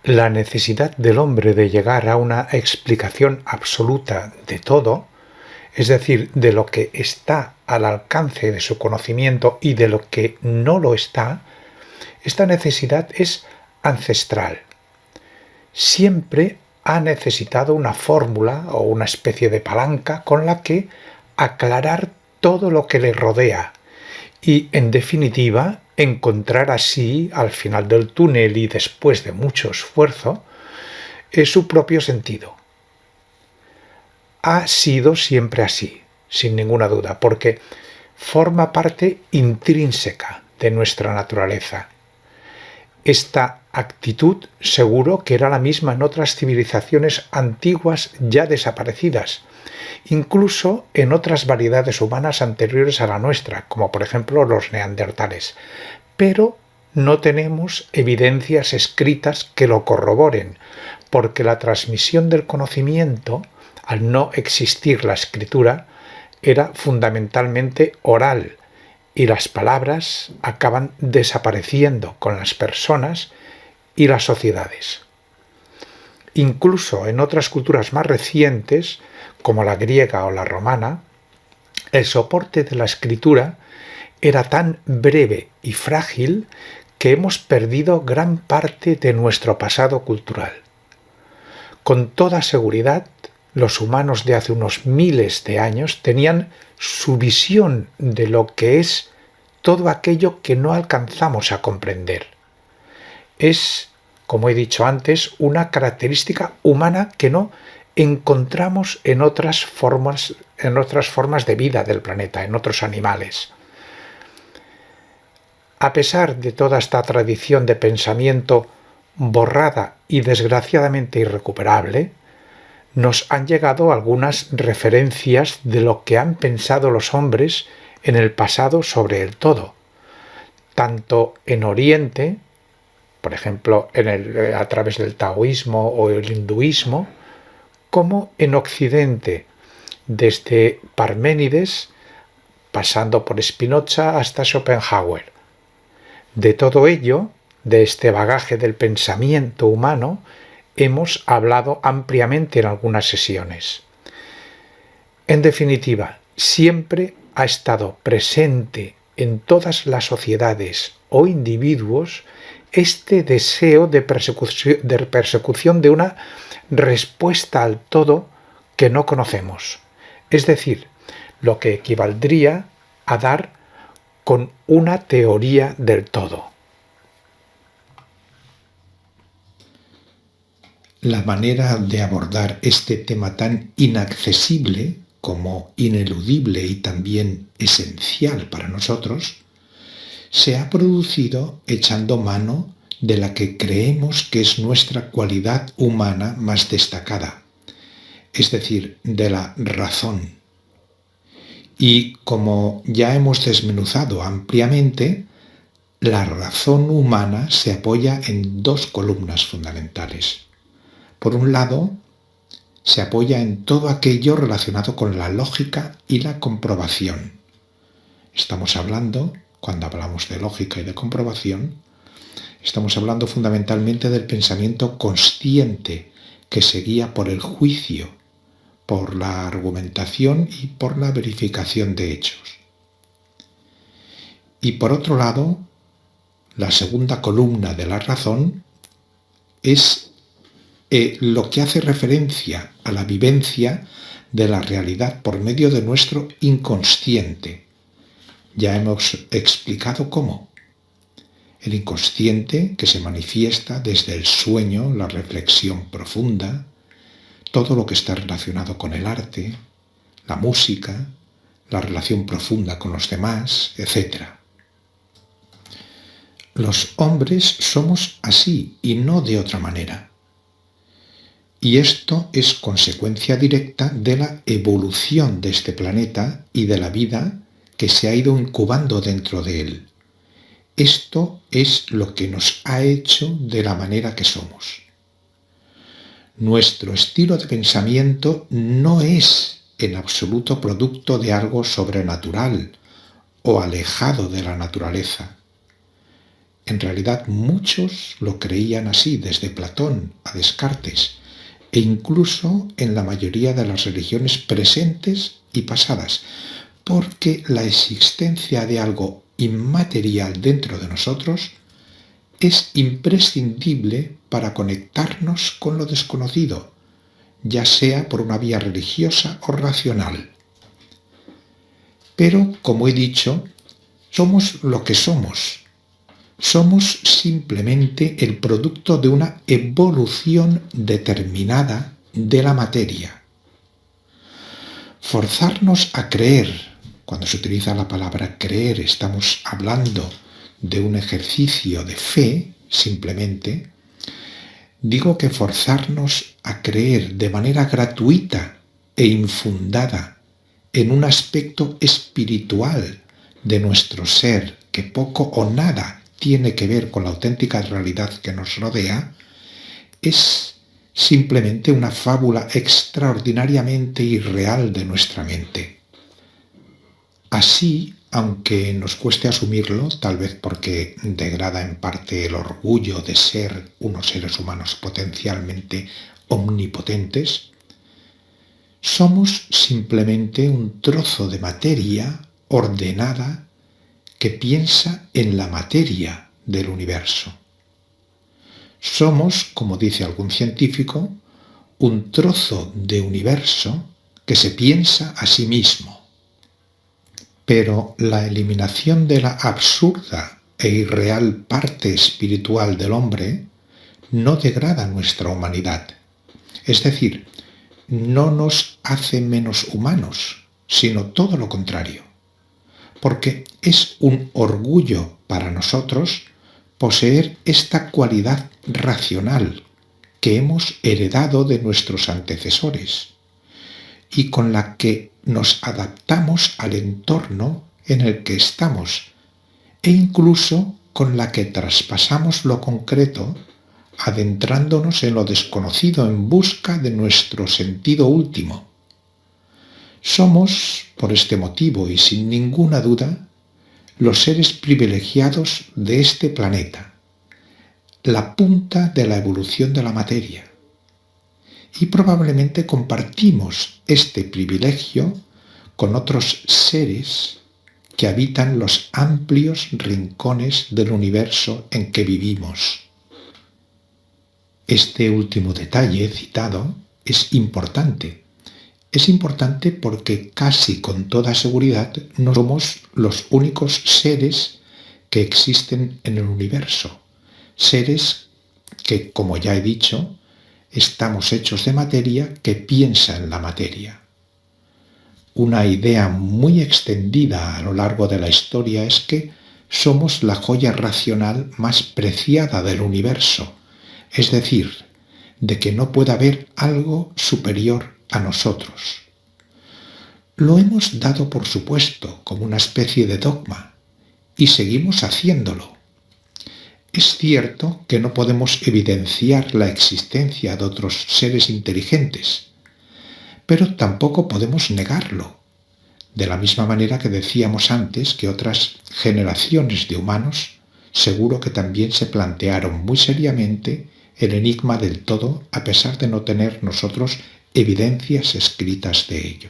La necesidad del hombre de llegar a una explicación absoluta de todo, es decir, de lo que está al alcance de su conocimiento y de lo que no lo está, esta necesidad es ancestral. Siempre ha necesitado una fórmula o una especie de palanca con la que aclarar todo lo que le rodea y, en definitiva, encontrar así, al final del túnel y después de mucho esfuerzo, su propio sentido. Ha sido siempre así, sin ninguna duda, porque forma parte intrínseca de nuestra naturaleza. Esta actitud seguro que era la misma en otras civilizaciones antiguas ya desaparecidas, incluso en otras variedades humanas anteriores a la nuestra, como por ejemplo los neandertales. Pero no tenemos evidencias escritas que lo corroboren, porque la transmisión del conocimiento, al no existir la escritura, era fundamentalmente oral, y las palabras acaban desapareciendo con las personas y las sociedades. Incluso en otras culturas más recientes, como la griega o la romana, el soporte de la escritura era tan breve y frágil que hemos perdido gran parte de nuestro pasado cultural. Con toda seguridad, los humanos de hace unos miles de años tenían su visión de lo que es todo aquello que no alcanzamos a comprender. Es, como he dicho antes, una característica humana que no encontramos en otras formas de vida del planeta, en otros animales. A pesar de toda esta tradición de pensamiento borrada y desgraciadamente irrecuperable, nos han llegado algunas referencias de lo que han pensado los hombres en el pasado sobre el todo, tanto en Oriente, por ejemplo a través del taoísmo o el hinduismo, como en Occidente, desde Parménides, pasando por Spinoza hasta Schopenhauer. De todo ello, de este bagaje del pensamiento humano, hemos hablado ampliamente en algunas sesiones. En definitiva, siempre ha estado presente en todas las sociedades o individuos este deseo de persecución de una respuesta al todo que no conocemos, es decir, lo que equivaldría a dar con una teoría del todo. La manera de abordar este tema tan inaccesible como ineludible y también esencial para nosotros, se ha producido echando mano de la que creemos que es nuestra cualidad humana más destacada, es decir, de la razón. Y como ya hemos desmenuzado ampliamente, la razón humana se apoya en dos columnas fundamentales. Por un lado, se apoya en todo aquello relacionado con la lógica y la comprobación. Estamos hablando, cuando hablamos de lógica y de comprobación, estamos hablando fundamentalmente del pensamiento consciente que se guía por el juicio, por la argumentación y por la verificación de hechos. Y por otro lado, la segunda columna de la razón es lo que hace referencia a la vivencia de la realidad por medio de nuestro inconsciente. Ya hemos explicado cómo. El inconsciente que se manifiesta desde el sueño, la reflexión profunda, todo lo que está relacionado con el arte, la música, la relación profunda con los demás, etc. Los hombres somos así y no de otra manera. Y esto es consecuencia directa de la evolución de este planeta y de la vida que se ha ido incubando dentro de él. Esto es lo que nos ha hecho de la manera que somos. Nuestro estilo de pensamiento no es en absoluto producto de algo sobrenatural o alejado de la naturaleza. En realidad muchos lo creían así, desde Platón a Descartes, e incluso en la mayoría de las religiones presentes y pasadas, porque la existencia de algo inmaterial dentro de nosotros es imprescindible para conectarnos con lo desconocido, ya sea por una vía religiosa o racional. Pero, como he dicho, somos lo que somos. Somos simplemente el producto de una evolución determinada de la materia. Forzarnos a creer, cuando se utiliza la palabra creer, estamos hablando de un ejercicio de fe, simplemente. Digo que forzarnos a creer de manera gratuita e infundada en un aspecto espiritual de nuestro ser que poco o nada tiene que ver con la auténtica realidad que nos rodea, es simplemente una fábula extraordinariamente irreal de nuestra mente. Así, aunque nos cueste asumirlo, tal vez porque degrada en parte el orgullo de ser unos seres humanos potencialmente omnipotentes, somos simplemente un trozo de materia ordenada que piensa en la materia del universo. Somos, como dice algún científico, un trozo de universo que se piensa a sí mismo. Pero la eliminación de la absurda e irreal parte espiritual del hombre no degrada nuestra humanidad. Es decir, no nos hace menos humanos, sino todo lo contrario. Porque es un orgullo para nosotros poseer esta cualidad racional que hemos heredado de nuestros antecesores y con la que nos adaptamos al entorno en el que estamos e incluso con la que traspasamos lo concreto, adentrándonos en lo desconocido en busca de nuestro sentido último. Somos, por este motivo y sin ninguna duda, los seres privilegiados de este planeta, la punta de la evolución de la materia. Y probablemente compartimos este privilegio con otros seres que habitan los amplios rincones del universo en que vivimos. Este último detalle citado es importante. Es importante porque casi con toda seguridad no somos los únicos seres que existen en el universo. Seres que, como ya he dicho, estamos hechos de materia que piensa en la materia. Una idea muy extendida a lo largo de la historia es que somos la joya racional más preciada del universo, es decir, de que no puede haber algo superior a nosotros. Lo hemos dado por supuesto como una especie de dogma y seguimos haciéndolo. Es cierto que no podemos evidenciar la existencia de otros seres inteligentes, pero tampoco podemos negarlo, de la misma manera que decíamos antes que otras generaciones de humanos seguro que también se plantearon muy seriamente el enigma del todo a pesar de no tener nosotros evidencias escritas de ello.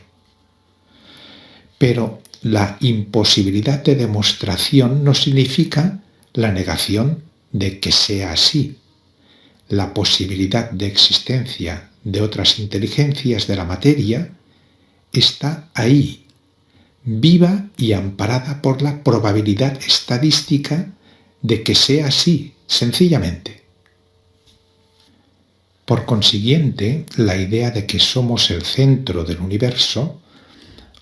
Pero la imposibilidad de demostración no significa la negación de que sea así. La posibilidad de existencia de otras inteligencias de la materia está ahí, viva y amparada por la probabilidad estadística de que sea así, sencillamente. Por consiguiente, la idea de que somos el centro del universo,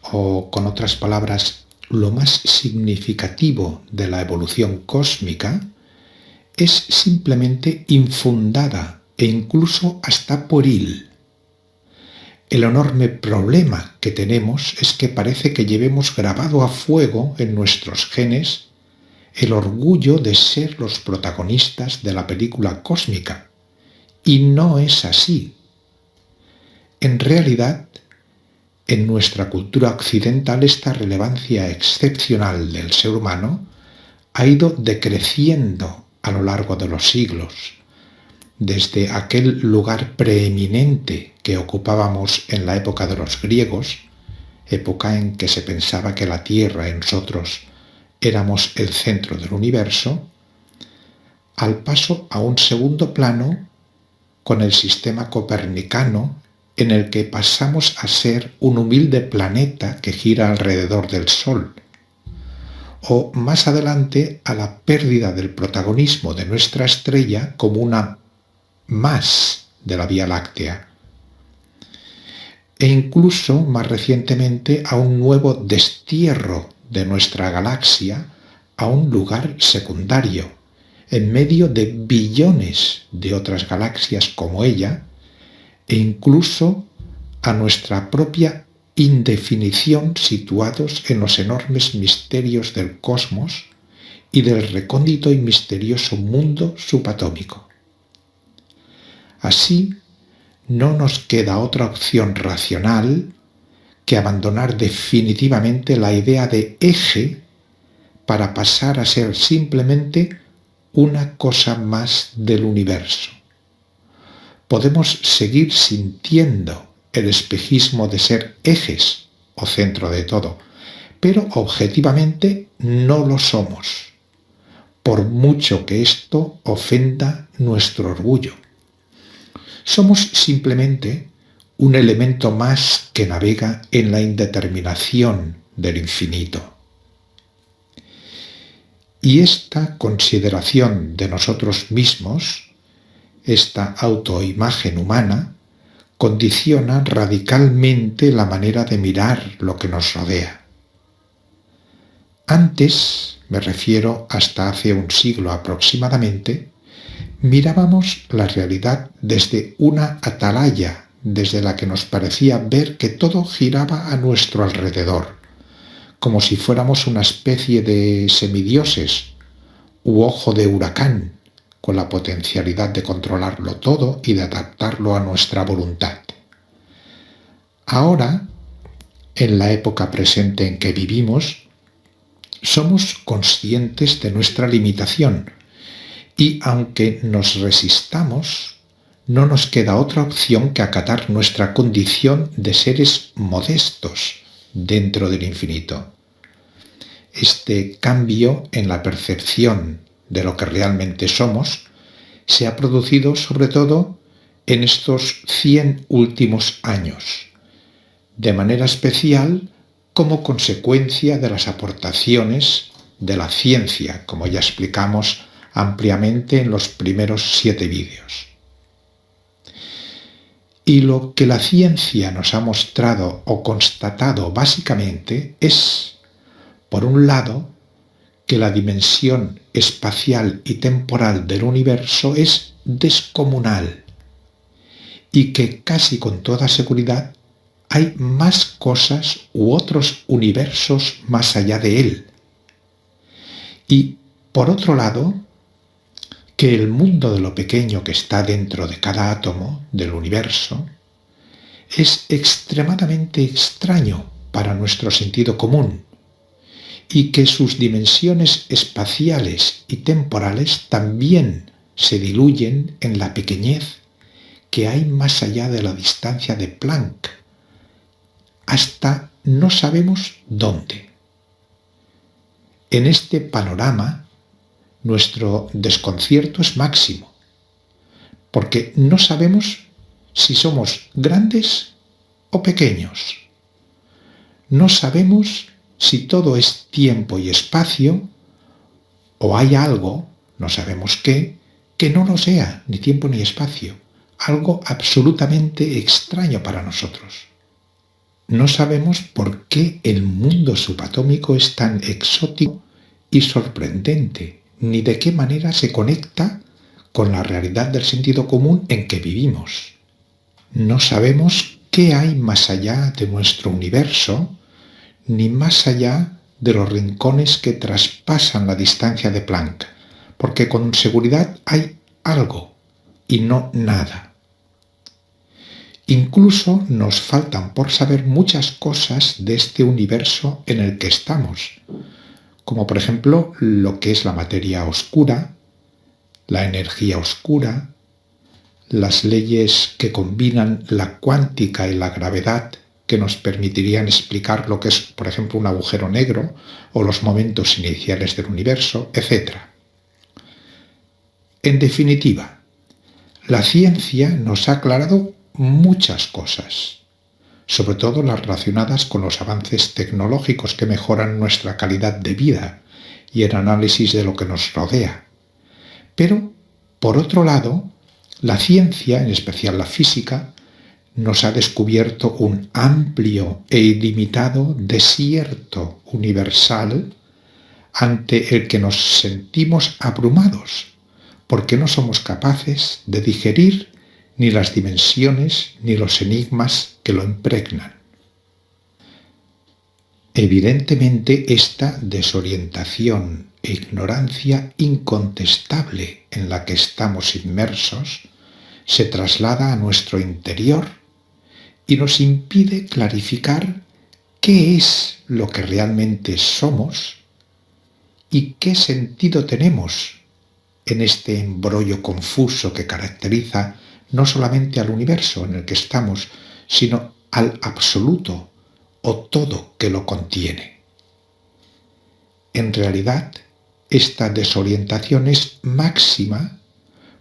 o con otras palabras, lo más significativo de la evolución cósmica, es simplemente infundada e incluso hasta pueril. El enorme problema que tenemos es que parece que llevemos grabado a fuego en nuestros genes el orgullo de ser los protagonistas de la película cósmica. Y no es así. En realidad, en nuestra cultura occidental esta relevancia excepcional del ser humano ha ido decreciendo a lo largo de los siglos, desde aquel lugar preeminente que ocupábamos en la época de los griegos, época en que se pensaba que la Tierra y nosotros éramos el centro del universo, al paso a un segundo plano con el sistema copernicano, en el que pasamos a ser un humilde planeta que gira alrededor del Sol, o más adelante a la pérdida del protagonismo de nuestra estrella como una más de la Vía Láctea, e incluso más recientemente a un nuevo destierro de nuestra galaxia a un lugar secundario, en medio de billones de otras galaxias como ella, e incluso a nuestra propia indefinición situados en los enormes misterios del cosmos y del recóndito y misterioso mundo subatómico. Así, no nos queda otra opción racional que abandonar definitivamente la idea de eje para pasar a ser simplemente una cosa más del universo. Podemos seguir sintiendo el espejismo de ser ejes o centro de todo, pero objetivamente no lo somos, por mucho que esto ofenda nuestro orgullo. Somos simplemente un elemento más que navega en la indeterminación del infinito. Y esta consideración de nosotros mismos, esta autoimagen humana, condiciona radicalmente la manera de mirar lo que nos rodea. Antes, me refiero hasta hace un siglo aproximadamente, mirábamos la realidad desde una atalaya, desde la que nos parecía ver que todo giraba a nuestro alrededor, como si fuéramos una especie de semidioses u ojo de huracán, con la potencialidad de controlarlo todo y de adaptarlo a nuestra voluntad. Ahora, en la época presente en que vivimos, somos conscientes de nuestra limitación y, aunque nos resistamos, no nos queda otra opción que acatar nuestra condición de seres modestos dentro del infinito. Este cambio en la percepción de lo que realmente somos se ha producido sobre todo en estos 100 últimos años, de manera especial como consecuencia de las aportaciones de la ciencia, como ya explicamos ampliamente en los primeros 7 vídeos. Y lo que la ciencia nos ha mostrado o constatado básicamente es, por un lado, que la dimensión espacial y temporal del universo es descomunal y que casi con toda seguridad hay más cosas u otros universos más allá de él. Y, por otro lado, que el mundo de lo pequeño que está dentro de cada átomo del universo es extremadamente extraño para nuestro sentido común y que sus dimensiones espaciales y temporales también se diluyen en la pequeñez que hay más allá de la distancia de Planck, hasta no sabemos dónde. En este panorama, nuestro desconcierto es máximo, porque no sabemos si somos grandes o pequeños. No sabemos si todo es tiempo y espacio, o hay algo, no sabemos qué, que no lo sea, ni tiempo ni espacio, algo absolutamente extraño para nosotros. No sabemos por qué el mundo subatómico es tan exótico y sorprendente, ni de qué manera se conecta con la realidad del sentido común en que vivimos. No sabemos qué hay más allá de nuestro universo, ni más allá de los rincones que traspasan la distancia de Planck, porque con seguridad hay algo y no nada. Incluso nos faltan por saber muchas cosas de este universo en el que estamos, como por ejemplo lo que es la materia oscura, la energía oscura, las leyes que combinan la cuántica y la gravedad, que nos permitirían explicar lo que es, por ejemplo, un agujero negro o los momentos iniciales del universo, etc. En definitiva, la ciencia nos ha aclarado muchas cosas, sobre todo las relacionadas con los avances tecnológicos que mejoran nuestra calidad de vida y el análisis de lo que nos rodea. Pero, por otro lado, la ciencia, en especial la física, nos ha descubierto un amplio e ilimitado desierto universal ante el que nos sentimos abrumados, porque no somos capaces de digerir ni las dimensiones ni los enigmas que lo impregnan. Evidentemente, esta desorientación e ignorancia incontestable en la que estamos inmersos se traslada a nuestro interior y nos impide clarificar qué es lo que realmente somos y qué sentido tenemos en este embrollo confuso que caracteriza no solamente al universo en el que estamos, sino al absoluto o todo que lo contiene. En realidad, esta desorientación es máxima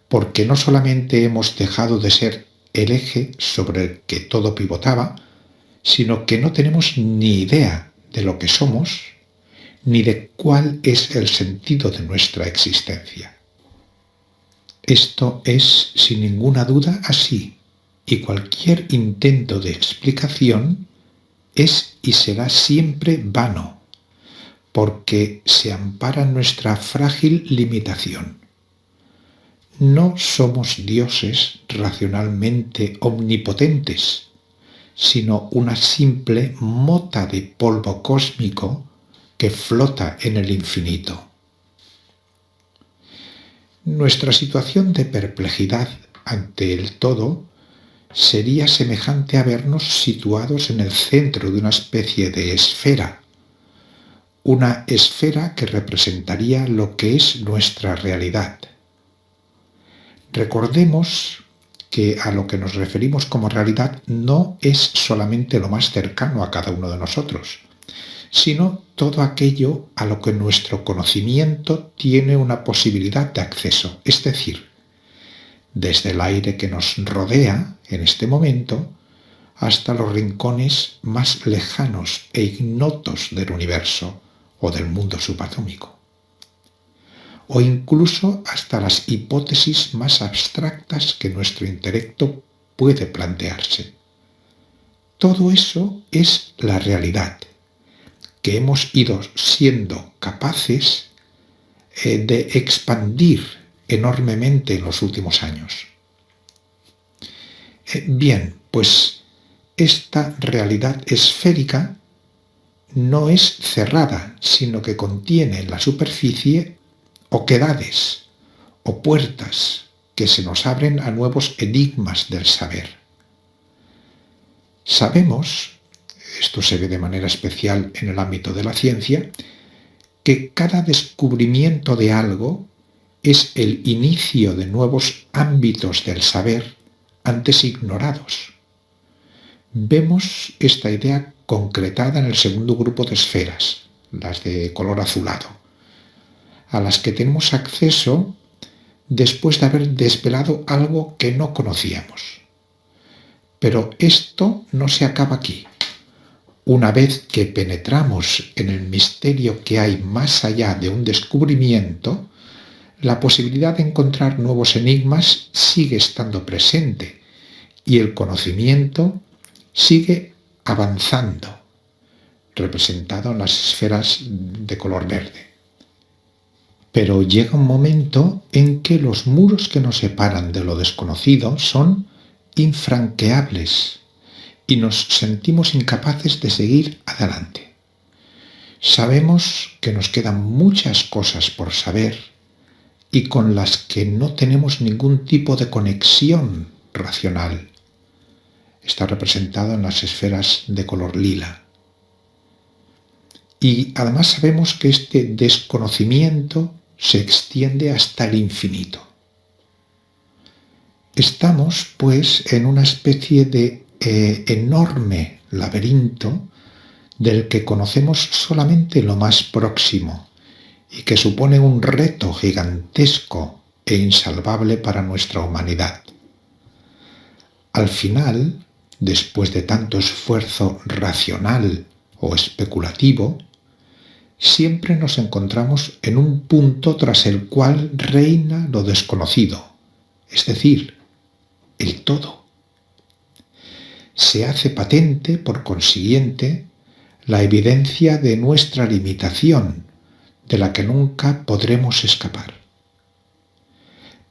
porque no solamente hemos dejado de ser el eje sobre el que todo pivotaba, sino que no tenemos ni idea de lo que somos, ni de cuál es el sentido de nuestra existencia. Esto es, sin ninguna duda, así, y cualquier intento de explicación es y será siempre vano, porque se ampara en nuestra frágil limitación. No somos dioses racionalmente omnipotentes, sino una simple mota de polvo cósmico que flota en el infinito. Nuestra situación de perplejidad ante el todo sería semejante a vernos situados en el centro de una especie de esfera, una esfera que representaría lo que es nuestra realidad. Recordemos que a lo que nos referimos como realidad no es solamente lo más cercano a cada uno de nosotros, sino todo aquello a lo que nuestro conocimiento tiene una posibilidad de acceso, es decir, desde el aire que nos rodea en este momento hasta los rincones más lejanos e ignotos del universo o del mundo subatómico, o incluso hasta las hipótesis más abstractas que nuestro intelecto puede plantearse. Todo eso es la realidad, que hemos ido siendo capaces de expandir enormemente en los últimos años. Bien, pues esta realidad esférica no es cerrada, sino que contiene en la superficie oquedades o puertas que se nos abren a nuevos enigmas del saber. Sabemos, esto se ve de manera especial en el ámbito de la ciencia, que cada descubrimiento de algo es el inicio de nuevos ámbitos del saber antes ignorados. Vemos esta idea concretada en el segundo grupo de esferas, las de color azulado, a las que tenemos acceso después de haber desvelado algo que no conocíamos. Pero esto no se acaba aquí. Una vez que penetramos en el misterio que hay más allá de un descubrimiento, la posibilidad de encontrar nuevos enigmas sigue estando presente y el conocimiento sigue avanzando, representado en las esferas de color verde. Pero llega un momento en que los muros que nos separan de lo desconocido son infranqueables y nos sentimos incapaces de seguir adelante. Sabemos que nos quedan muchas cosas por saber y con las que no tenemos ningún tipo de conexión racional. Está representado en las esferas de color lila. Y además sabemos que este desconocimiento se extiende hasta el infinito. Estamos, pues, en una especie de enorme laberinto del que conocemos solamente lo más próximo y que supone un reto gigantesco e insalvable para nuestra humanidad. Al final, después de tanto esfuerzo racional o especulativo, siempre nos encontramos en un punto tras el cual reina lo desconocido, es decir, el todo. Se hace patente, por consiguiente, la evidencia de nuestra limitación, de la que nunca podremos escapar.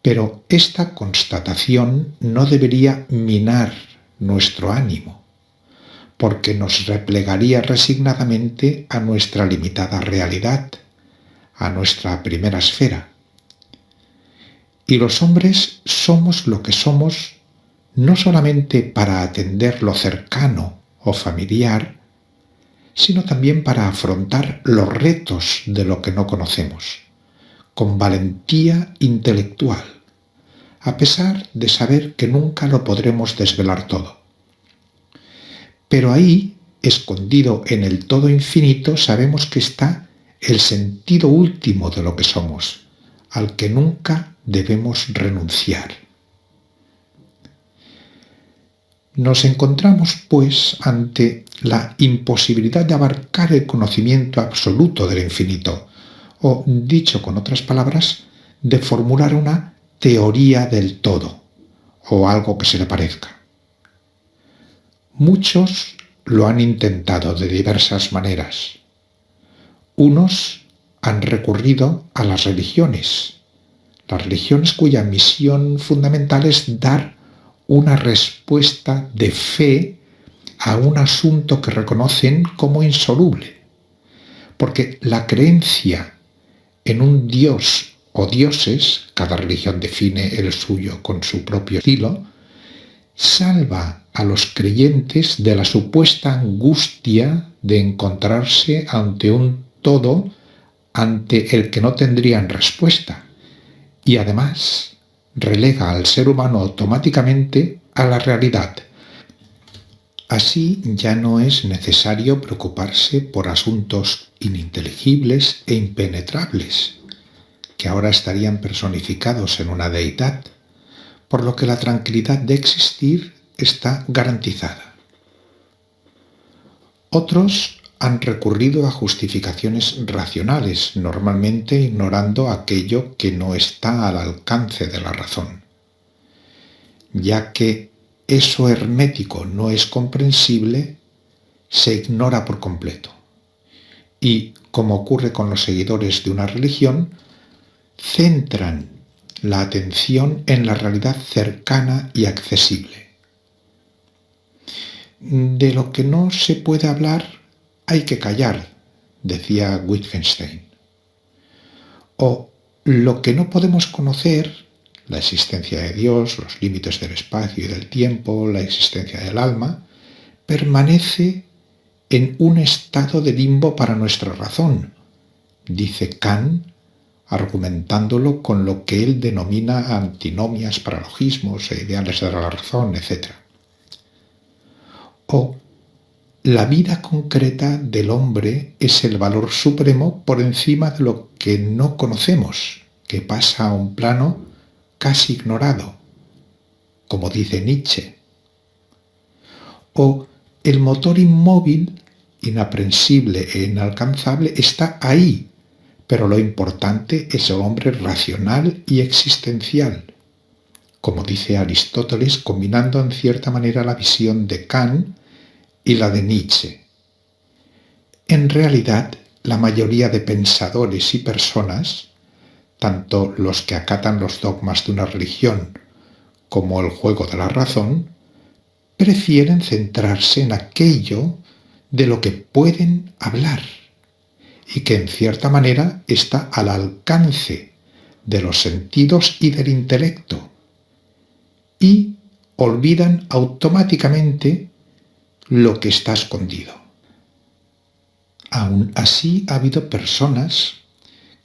Pero esta constatación no debería minar nuestro ánimo, porque nos replegaría resignadamente a nuestra limitada realidad, a nuestra primera esfera. Y los hombres somos lo que somos no solamente para atender lo cercano o familiar, sino también para afrontar los retos de lo que no conocemos, con valentía intelectual, a pesar de saber que nunca lo podremos desvelar todo. Pero ahí, escondido en el todo infinito, sabemos que está el sentido último de lo que somos, al que nunca debemos renunciar. Nos encontramos, pues, ante la imposibilidad de abarcar el conocimiento absoluto del infinito, o, dicho con otras palabras, de formular una teoría del todo, o algo que se le parezca. Muchos lo han intentado de diversas maneras. Unos han recurrido a las religiones cuya misión fundamental es dar una respuesta de fe a un asunto que reconocen como insoluble, porque la creencia en un dios o dioses, cada religión define el suyo con su propio estilo, salva a los creyentes de la supuesta angustia de encontrarse ante un todo ante el que no tendrían respuesta, y además relega al ser humano automáticamente a la realidad. Así ya no es necesario preocuparse por asuntos ininteligibles e impenetrables, que ahora estarían personificados en una deidad, por lo que la tranquilidad de existir está garantizada. Otros han recurrido a justificaciones racionales, normalmente ignorando aquello que no está al alcance de la razón. Ya que eso hermético no es comprensible, se ignora por completo. Y, como ocurre con los seguidores de una religión, centran la atención en la realidad cercana y accesible. De lo que no se puede hablar hay que callar, decía Wittgenstein. O lo que no podemos conocer, la existencia de Dios, los límites del espacio y del tiempo, la existencia del alma, permanece en un estado de limbo para nuestra razón, dice Kant, argumentándolo con lo que él denomina antinomias, paralogismos e ideales de la razón, etc. O la vida concreta del hombre es el valor supremo por encima de lo que no conocemos, que pasa a un plano casi ignorado, como dice Nietzsche. O el motor inmóvil, inaprensible e inalcanzable está ahí, pero lo importante es el hombre racional y existencial, como dice Aristóteles, combinando en cierta manera la visión de Kant y la de Nietzsche. En realidad, la mayoría de pensadores y personas, tanto los que acatan los dogmas de una religión como el juego de la razón, prefieren centrarse en aquello de lo que pueden hablar y que en cierta manera está al alcance de los sentidos y del intelecto, y olvidan automáticamente lo que está escondido. Aún así, ha habido personas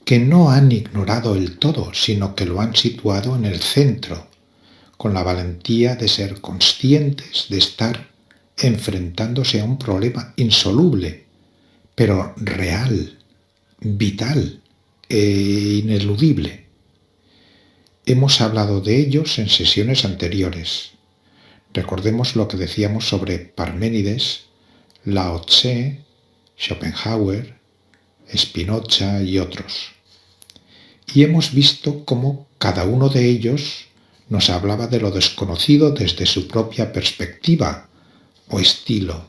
que no han ignorado el todo, sino que lo han situado en el centro, con la valentía de ser conscientes de estar enfrentándose a un problema insoluble, pero real, vital e ineludible. Hemos hablado de ellos en sesiones anteriores. Recordemos lo que decíamos sobre Parménides, Lao Tse, Schopenhauer, Spinoza y otros. Y hemos visto cómo cada uno de ellos nos hablaba de lo desconocido desde su propia perspectiva o estilo.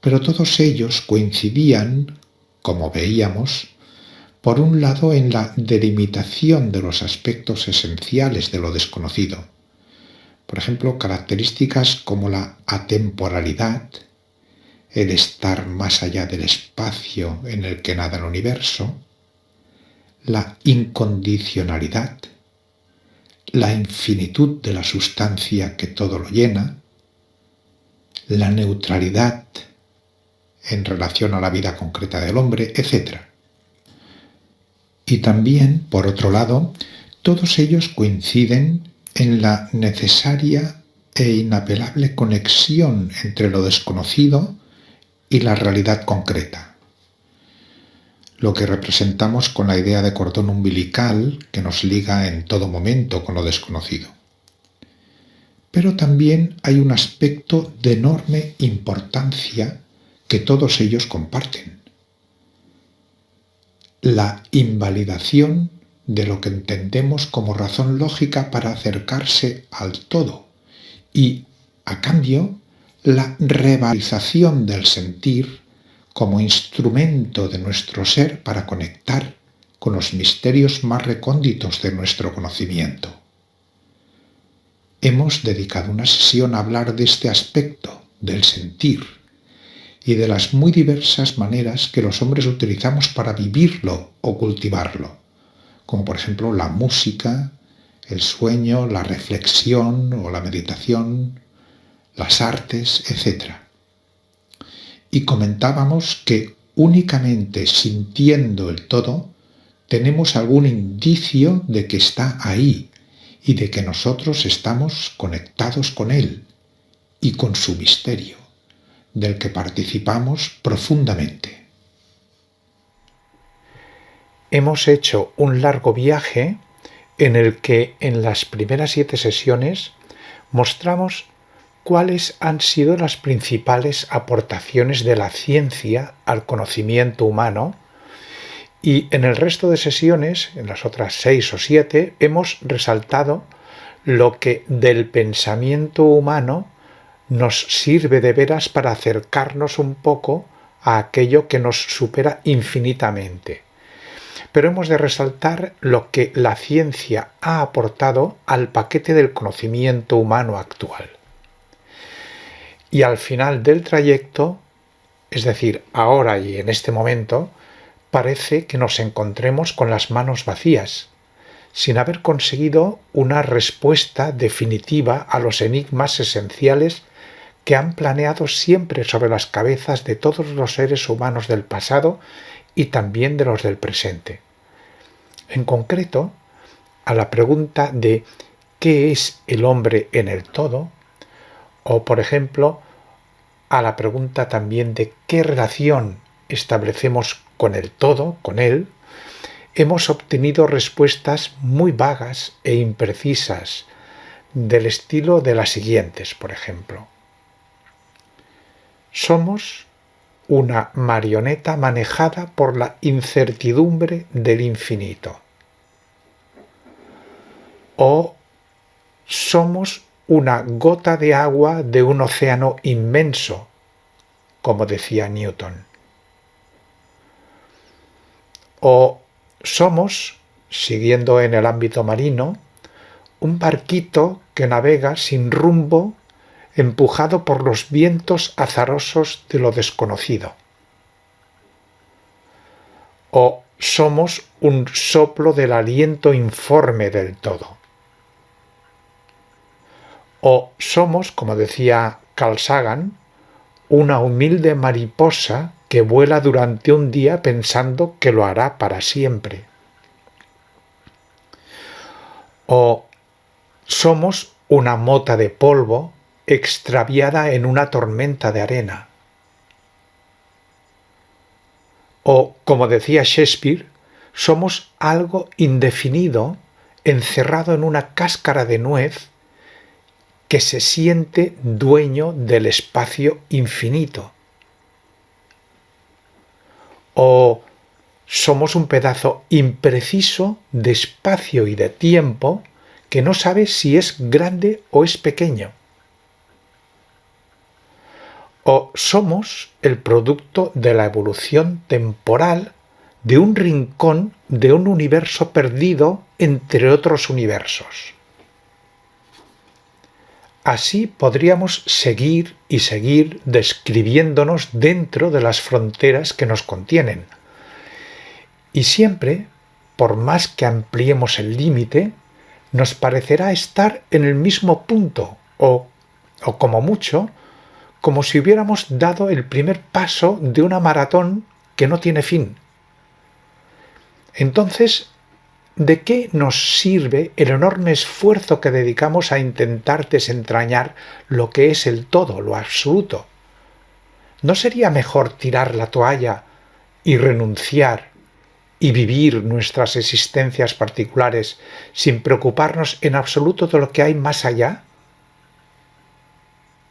Pero todos ellos coincidían, como veíamos, por un lado en la delimitación de los aspectos esenciales de lo desconocido. Por ejemplo, características como la atemporalidad, el estar más allá del espacio en el que nada el universo, la incondicionalidad, la infinitud de la sustancia que todo lo llena, la neutralidad en relación a la vida concreta del hombre, etc. Y también, por otro lado, todos ellos coinciden en la necesaria e inapelable conexión entre lo desconocido y la realidad concreta, lo que representamos con la idea de cordón umbilical que nos liga en todo momento con lo desconocido. Pero también hay un aspecto de enorme importancia que todos ellos comparten: la invalidación de lo que entendemos como razón lógica para acercarse al todo y, a cambio, la revalorización del sentir como instrumento de nuestro ser para conectar con los misterios más recónditos de nuestro conocimiento. Hemos dedicado una sesión a hablar de este aspecto, del sentir, y de las muy diversas maneras que los hombres utilizamos para vivirlo o cultivarlo, como por ejemplo la música, el sueño, la reflexión o la meditación, las artes, etc. Y comentábamos que únicamente sintiendo el todo tenemos algún indicio de que está ahí y de que nosotros estamos conectados con él y con su misterio, del que participamos profundamente. Hemos hecho un largo viaje en el que en las primeras 7 sesiones mostramos cuáles han sido las principales aportaciones de la ciencia al conocimiento humano, y en el resto de sesiones, en las otras 6 o 7, hemos resaltado lo que del pensamiento humano nos sirve de veras para acercarnos un poco a aquello que nos supera infinitamente. Pero hemos de resaltar lo que la ciencia ha aportado al paquete del conocimiento humano actual. Y al final del trayecto, es decir, ahora y en este momento, parece que nos encontremos con las manos vacías, sin haber conseguido una respuesta definitiva a los enigmas esenciales que han planeado siempre sobre las cabezas de todos los seres humanos del pasado y también de los del presente. En concreto, a la pregunta de ¿qué es el hombre en el todo? O, por ejemplo, a la pregunta también de ¿qué relación establecemos con el todo, con él?, hemos obtenido respuestas muy vagas e imprecisas, del estilo de las siguientes, por ejemplo. Somos una marioneta manejada por la incertidumbre del infinito. O somos una gota de agua de un océano inmenso, como decía Newton. O somos, siguiendo en el ámbito marino, un barquito que navega sin rumbo, empujado por los vientos azarosos de lo desconocido. O somos un soplo del aliento informe del todo. O somos, como decía Carl Sagan, una humilde mariposa que vuela durante un día pensando que lo hará para siempre. O somos una mota de polvo extraviada en una tormenta de arena. O, como decía Shakespeare, somos algo indefinido encerrado en una cáscara de nuez que se siente dueño del espacio infinito. O somos un pedazo impreciso de espacio y de tiempo que no sabe si es grande o es pequeño. O somos el producto de la evolución temporal de un rincón de un universo perdido entre otros universos. Así podríamos seguir y seguir describiéndonos dentro de las fronteras que nos contienen. Y siempre, por más que ampliemos el límite, nos parecerá estar en el mismo punto o como mucho, como si hubiéramos dado el primer paso de una maratón que no tiene fin. Entonces, ¿de qué nos sirve el enorme esfuerzo que dedicamos a intentar desentrañar lo que es el todo, lo absoluto? ¿No sería mejor tirar la toalla y renunciar y vivir nuestras existencias particulares sin preocuparnos en absoluto de lo que hay más allá?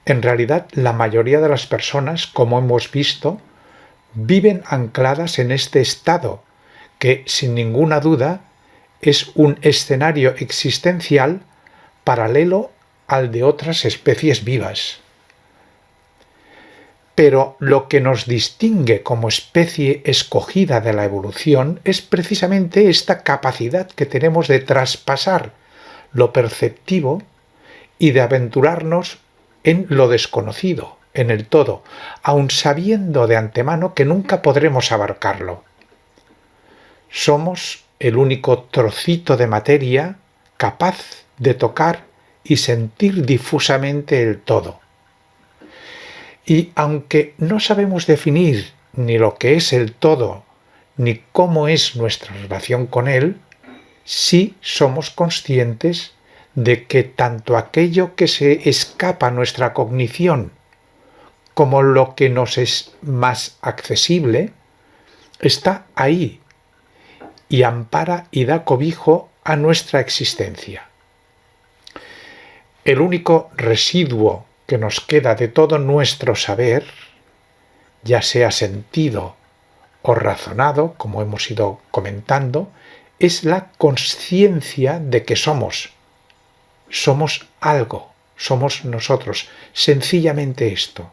En realidad, la mayoría de las personas, como hemos visto, viven ancladas en este estado, que, sin ninguna duda, es un escenario existencial paralelo al de otras especies vivas. Pero lo que nos distingue como especie escogida de la evolución es precisamente esta capacidad que tenemos de traspasar lo perceptivo y de aventurarnos en lo desconocido, en el todo, aun sabiendo de antemano que nunca podremos abarcarlo. Somos el único trocito de materia capaz de tocar y sentir difusamente el todo. Y aunque no sabemos definir ni lo que es el todo, ni cómo es nuestra relación con él, sí somos conscientes de que tanto aquello que se escapa a nuestra cognición como lo que nos es más accesible, está ahí y ampara y da cobijo a nuestra existencia. El único residuo que nos queda de todo nuestro saber, ya sea sentido o razonado, como hemos ido comentando, es la consciencia de que somos algo, somos nosotros, sencillamente esto.